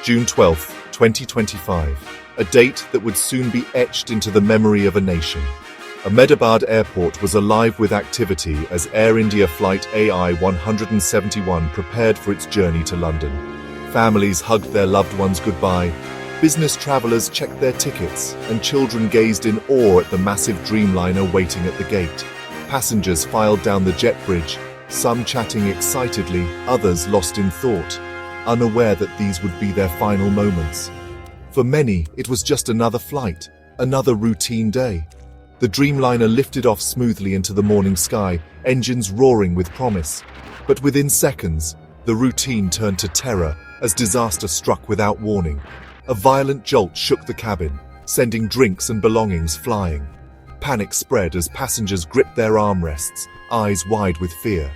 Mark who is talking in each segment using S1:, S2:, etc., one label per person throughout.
S1: June 12, 2025, a date that would soon be etched into the memory of a nation. Ahmedabad Airport was alive with activity as Air India flight AI-171 prepared for its journey to London. Families hugged their loved ones goodbye, business travelers checked their tickets, and children gazed in awe at the massive Dreamliner waiting at the gate. Passengers filed down the jet bridge, some chatting excitedly, others lost in thought, unaware that these would be their final moments. For many, it was just another flight, another routine day. The Dreamliner lifted off smoothly into the morning sky, engines roaring with promise. But within seconds, the routine turned to terror as disaster struck without warning. A violent jolt shook the cabin, sending drinks and belongings flying. Panic spread as passengers gripped their armrests, eyes wide with fear.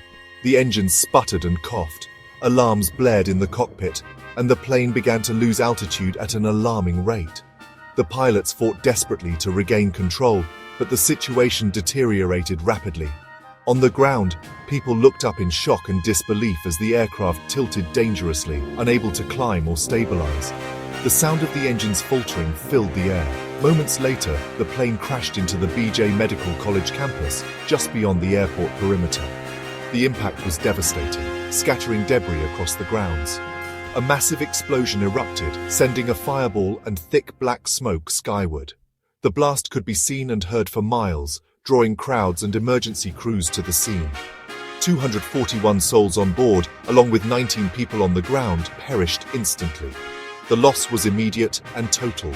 S1: The engines sputtered and coughed. Alarms blared in the cockpit, and the plane began to lose altitude at an alarming rate. The pilots fought desperately to regain control, but the situation deteriorated rapidly. On the ground, people looked up in shock and disbelief as the aircraft tilted dangerously, unable to climb or stabilize. The sound of the engines faltering filled the air. Moments later, the plane crashed into the BJ Medical College campus, just beyond the airport perimeter. The impact was devastating, scattering debris across the grounds. A massive explosion erupted, sending a fireball and thick black smoke skyward. The blast could be seen and heard for miles, drawing crowds and emergency crews to the scene. 241 souls on board, along with 19 people on the ground, perished instantly. The loss was immediate and total.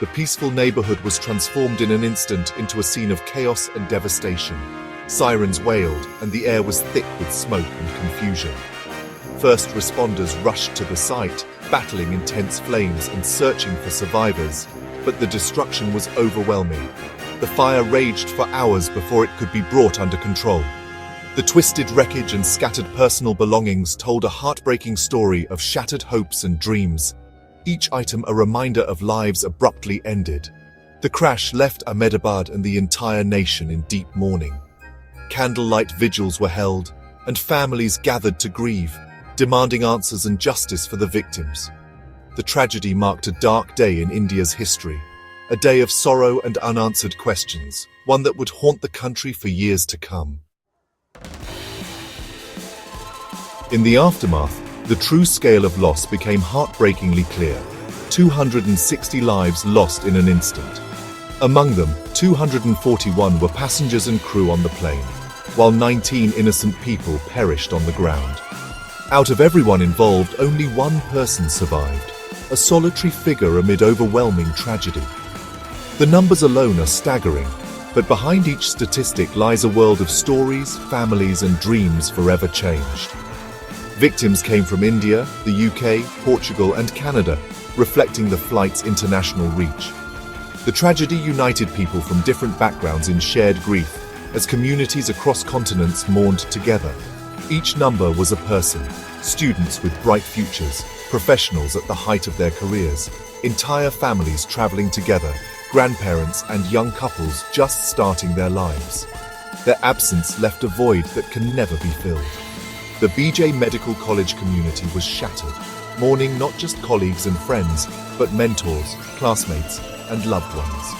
S1: The peaceful neighborhood was transformed in an instant into a scene of chaos and devastation. Sirens wailed, and the air was thick with smoke and confusion. First responders rushed to the site, battling intense flames and searching for survivors, but the destruction was overwhelming. The fire raged for hours before it could be brought under control. The twisted wreckage and scattered personal belongings told a heartbreaking story of shattered hopes and dreams, each item a reminder of lives abruptly ended. The crash left Ahmedabad and the entire nation in deep mourning. Candlelight vigils were held, and families gathered to grieve, demanding answers and justice for the victims. The tragedy marked a dark day in India's history, a day of sorrow and unanswered questions, one that would haunt the country for years to come. In the aftermath, the true scale of loss became heartbreakingly clear. 260 lives lost in an instant. Among them, 241 were passengers and crew on the plane, while 19 innocent people perished on the ground. Out of everyone involved, only one person survived, a solitary figure amid overwhelming tragedy. The numbers alone are staggering, but behind each statistic lies a world of stories, families, and dreams forever changed. Victims came from India, the UK, Portugal, and Canada, reflecting the flight's international reach. The tragedy united people from different backgrounds in shared grief, as communities across continents mourned together. Each number was a person, students with bright futures, professionals at the height of their careers, entire families traveling together, grandparents and young couples just starting their lives. Their absence left a void that can never be filled. The BJ Medical College community was shattered, mourning not just colleagues and friends, but mentors, classmates, and loved ones.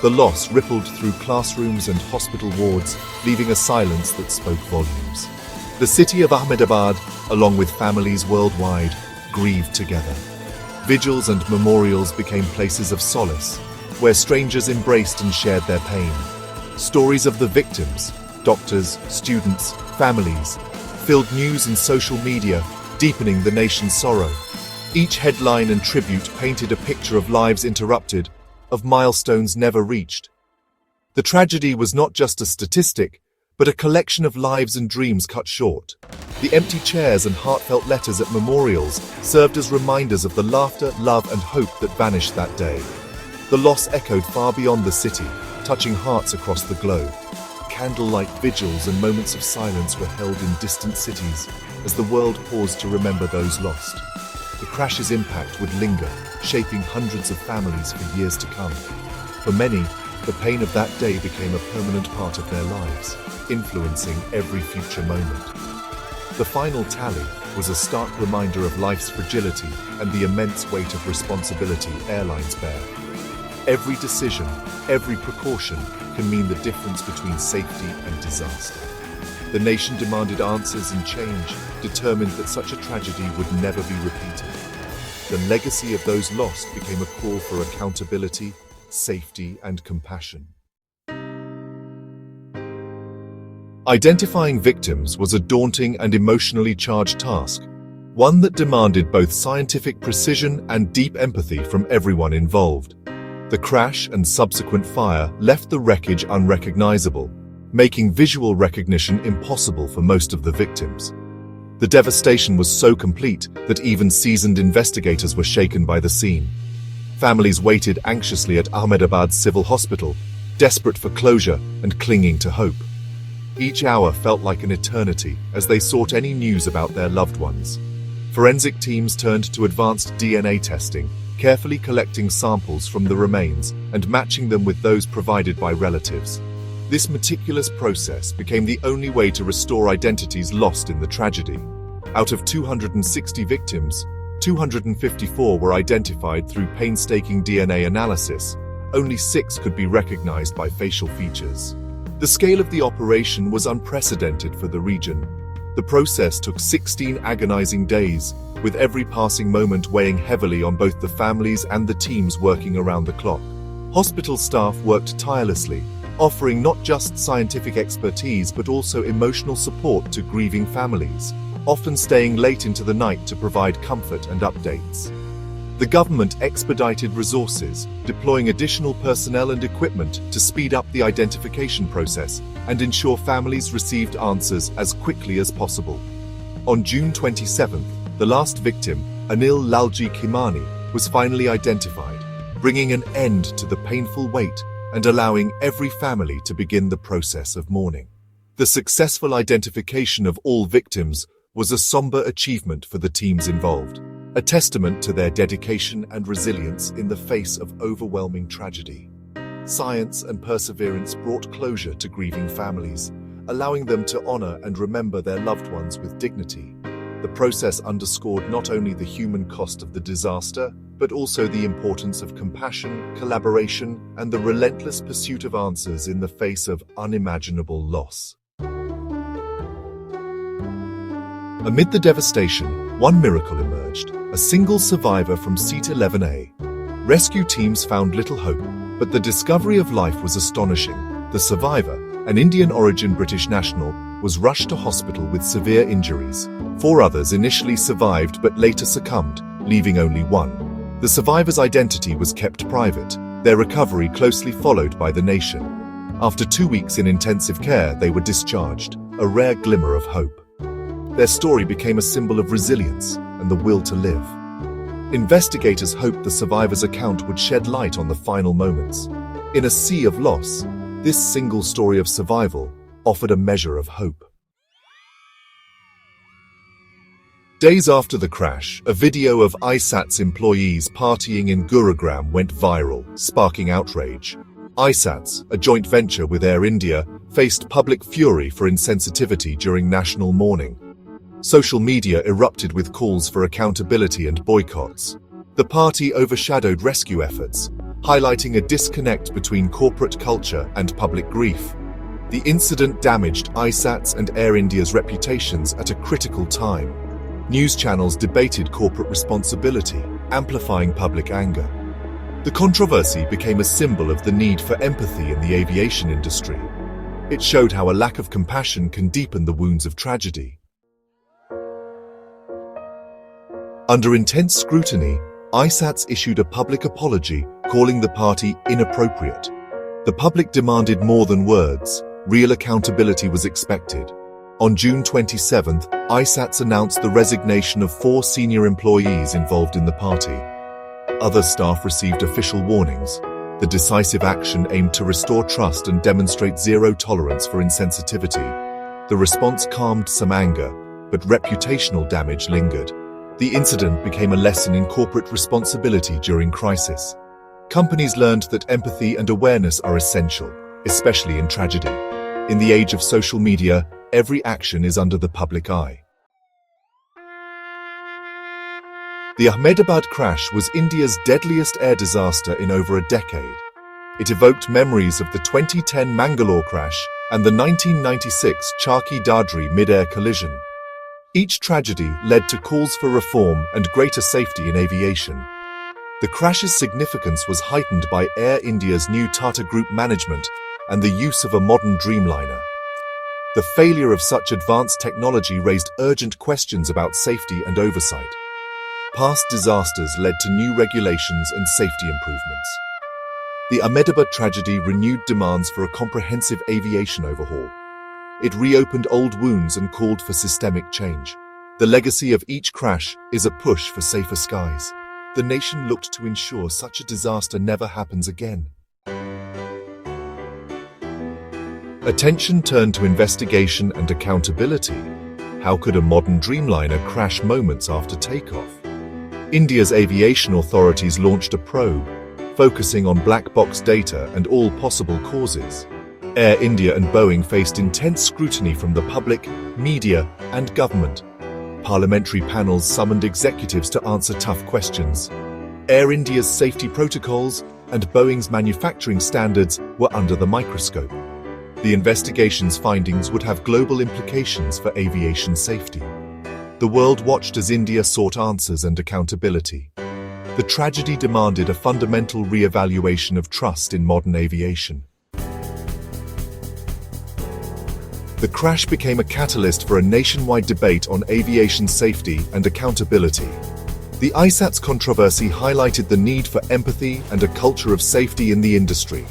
S1: The loss rippled through classrooms and hospital wards, leaving a silence that spoke volumes. The city of Ahmedabad, along with families worldwide, grieved together. Vigils and memorials became places of solace, where strangers embraced and shared their pain. Stories of the victims, doctors, students, families, filled news and social media, deepening the nation's sorrow. Each headline and tribute painted a picture of lives interrupted, of milestones never reached. The tragedy was not just a statistic, but a collection of lives and dreams cut short. The empty chairs and heartfelt letters at memorials served as reminders of the laughter, love, and hope that vanished that day. The loss echoed far beyond the city, touching hearts across the globe. Candlelight vigils and moments of silence were held in distant cities as the world paused to remember those lost. The crash's impact would linger, shaping hundreds of families for years to come. For many, the pain of that day became a permanent part of their lives, influencing every future moment. The final tally was a stark reminder of life's fragility and the immense weight of responsibility airlines bear. Every decision, every precaution can mean the difference between safety and disaster. The nation demanded answers, and change, determined that such a tragedy would never be repeated. The legacy of those lost became a call for accountability, safety, and compassion. Identifying victims was a daunting and emotionally charged task, one that demanded both scientific precision and deep empathy from everyone involved. The crash and subsequent fire left the wreckage unrecognizable, making visual recognition impossible for most of the victims. The devastation was so complete that even seasoned investigators were shaken by the scene. Families waited anxiously at Ahmedabad's civil hospital, desperate for closure and clinging to hope. Each hour felt like an eternity as they sought any news about their loved ones. Forensic teams turned to advanced DNA testing, carefully collecting samples from the remains and matching them with those provided by relatives. This meticulous process became the only way to restore identities lost in the tragedy. Out of 260 victims, 254 were identified through painstaking DNA analysis. Only 6 could be recognized by facial features. The scale of the operation was unprecedented for the region. The process took 16 agonizing days, with every passing moment weighing heavily on both the families and the teams working around the clock. Hospital staff worked tirelessly, offering not just scientific expertise but also emotional support to grieving families, often staying late into the night to provide comfort and updates. The government expedited resources, deploying additional personnel and equipment to speed up the identification process and ensure families received answers as quickly as possible. On June 27th, the last victim, Anil Lalji Khimani, was finally identified, bringing an end to the painful wait and allowing every family to begin the process of mourning. The successful identification of all victims was a somber achievement for the teams involved, a testament to their dedication and resilience in the face of overwhelming tragedy. Science and perseverance brought closure to grieving families, allowing them to honor and remember their loved ones with dignity. The process underscored not only the human cost of the disaster, but also the importance of compassion, collaboration, and the relentless pursuit of answers in the face of unimaginable loss. Amid the devastation, one miracle emerged: a single survivor from Seat 11A. Rescue teams found little hope, but the discovery of life was astonishing. The survivor, an Indian-origin British national, was rushed to hospital with severe injuries. 4 others initially survived but later succumbed, leaving only 1. The survivor's identity was kept private, their recovery closely followed by the nation. After 2 weeks in intensive care, they were discharged, a rare glimmer of hope. Their story became a symbol of resilience and the will to live. Investigators hoped the survivor's account would shed light on the final moments. In a sea of loss, this single story of survival offered a measure of hope. Days after the crash, a video of AISATS employees partying in Gurugram went viral, sparking outrage. AISATS, a joint venture with Air India, faced public fury for insensitivity during national mourning. Social media erupted with calls for accountability and boycotts. The party overshadowed rescue efforts, highlighting a disconnect between corporate culture and public grief. The incident damaged AISATS and Air India's reputations at a critical time. News channels debated corporate responsibility, amplifying public anger. The controversy became a symbol of the need for empathy in the aviation industry. It showed how a lack of compassion can deepen the wounds of tragedy. Under intense scrutiny, AISATS issued a public apology, calling the party inappropriate. The public demanded more than words. Real accountability was expected. On June 27th, AISATS announced the resignation of 4 senior employees involved in the party. Other staff received official warnings. The decisive action aimed to restore trust and demonstrate zero tolerance for insensitivity. The response calmed some anger, but reputational damage lingered. The incident became a lesson in corporate responsibility during crisis. Companies learned that empathy and awareness are essential, especially in tragedy. In the age of social media, every action is under the public eye. The Ahmedabad crash was India's deadliest air disaster in over a decade. It evoked memories of the 2010 Mangalore crash and the 1996 Charki-Dadri mid-air collision. Each tragedy led to calls for reform and greater safety in aviation. The crash's significance was heightened by Air India's new Tata Group management and the use of a modern Dreamliner. The failure of such advanced technology raised urgent questions about safety and oversight. Past disasters led to new regulations and safety improvements. The Ahmedabad tragedy renewed demands for a comprehensive aviation overhaul. It reopened old wounds and called for systemic change. The legacy of each crash is a push for safer skies. The nation looked to ensure such a disaster never happens again. Attention turned to investigation and accountability. How could a modern Dreamliner crash moments after takeoff? India's aviation authorities launched a probe, focusing on black box data and all possible causes. Air India and Boeing faced intense scrutiny from the public, media, and government. Parliamentary panels summoned executives to answer tough questions. Air India's safety protocols and Boeing's manufacturing standards were under the microscope. The investigation's findings would have global implications for aviation safety. The world watched as India sought answers and accountability. The tragedy demanded a fundamental re-evaluation of trust in modern aviation. The crash became a catalyst for a nationwide debate on aviation safety and accountability. The AISATS controversy highlighted the need for empathy and a culture of safety in the industry.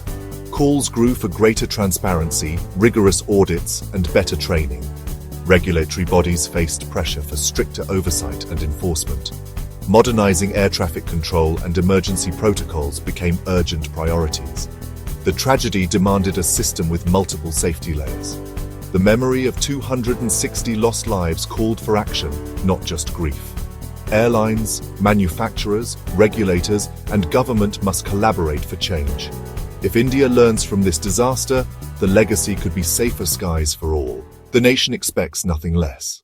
S1: Calls grew for greater transparency, rigorous audits, and better training. Regulatory bodies faced pressure for stricter oversight and enforcement. Modernizing air traffic control and emergency protocols became urgent priorities. The tragedy demanded a system with multiple safety layers. The memory of 260 lost lives called for action, not just grief. Airlines, manufacturers, regulators, and government must collaborate for change. If India learns from this disaster, the legacy could be safer skies for all. The nation expects nothing less.